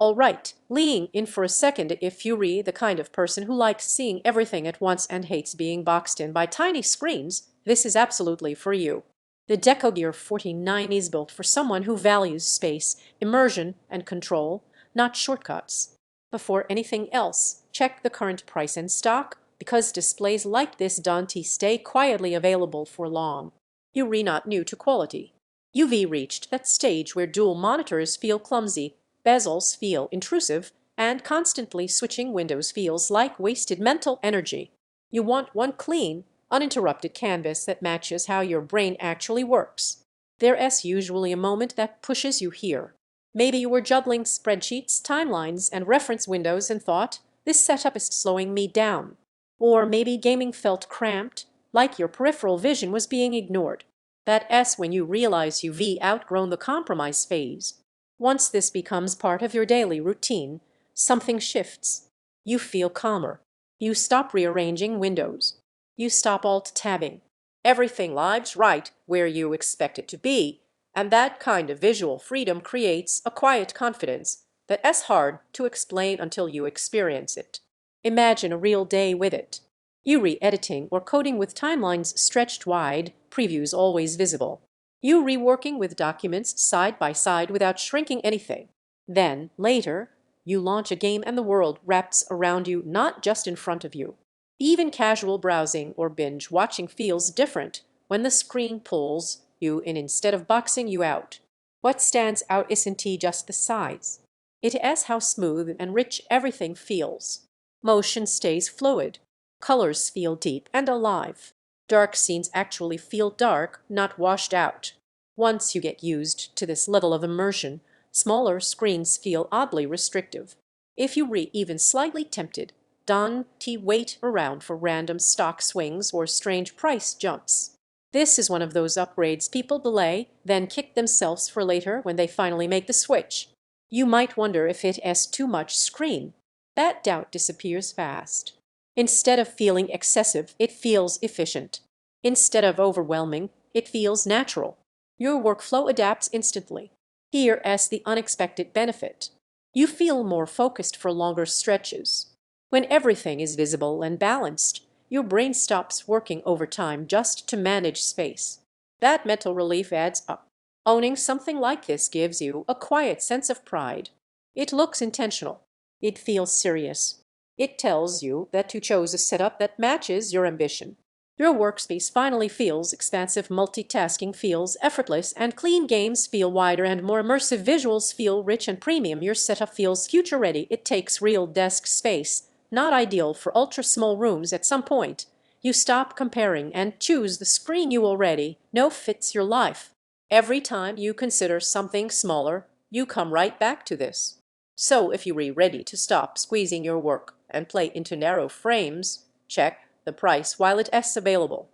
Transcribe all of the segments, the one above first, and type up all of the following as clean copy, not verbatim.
All right, leaning in for a second, if you're the kind of person who likes seeing everything at once and hates being boxed in by tiny screens, this is absolutely for you. The Deco Gear 49 is built for someone who values space, immersion, and control, not shortcuts. Before anything else, check the current price and stock, because displays like this don't stay quietly available for long. You're not new to quality. You've reached that stage where dual monitors feel clumsy, bezels feel intrusive, and constantly switching windows feels like wasted mental energy. You want one clean, uninterrupted canvas that matches how your brain actually works. There's usually a moment that pushes you here. Maybe you were juggling spreadsheets, timelines, and reference windows and thought, this setup is slowing me down. Or maybe gaming felt cramped, like your peripheral vision was being ignored. That's when you realize you've outgrown the compromise phase. Once this becomes part of your daily routine, something shifts. You feel calmer. You stop rearranging windows. You stop alt-tabbing. Everything lives right where you expect it to be, and that kind of visual freedom creates a quiet confidence that's hard to explain until you experience it. Imagine a real day with it. You re-editing or coding with timelines stretched wide, previews always visible. You reworking with documents side by side without shrinking anything. Then, later, you launch a game and the world wraps around you, not just in front of you. Even casual browsing or binge watching feels different when the screen pulls you in instead of boxing you out. What stands out isn't just the size. It is how smooth and rich everything feels. Motion stays fluid. Colors feel deep and alive. Dark scenes actually feel dark, not washed out. Once you get used to this level of immersion, smaller screens feel oddly restrictive. If you even slightly tempted, don't wait around for random stock swings or strange price jumps. This is one of those upgrades people delay, then kick themselves for later when they finally make the switch. You might wonder if it is too much screen. That doubt disappears fast. Instead of feeling excessive, it feels efficient. Instead of overwhelming, it feels natural. Your workflow adapts instantly. Here is the unexpected benefit. You feel more focused for longer stretches. When everything is visible and balanced, your brain stops working overtime just to manage space. That mental relief adds up. Owning something like this gives you a quiet sense of pride. It looks intentional. It feels serious. It tells you that you chose a setup that matches your ambition. Your workspace finally feels expansive, multitasking feels effortless, and clean games feel wider and more immersive, visuals feel rich and premium. Your setup feels future-ready. It takes real desk space, not ideal for ultra-small rooms. At some point, you stop comparing and choose the screen you already know fits your life. Every time you consider something smaller, you come right back to this. So if you're ready to stop squeezing your work and play into narrow frames, check the price while it is available.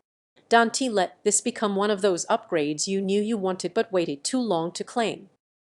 Don't let this become one of those upgrades you knew you wanted but waited too long to claim.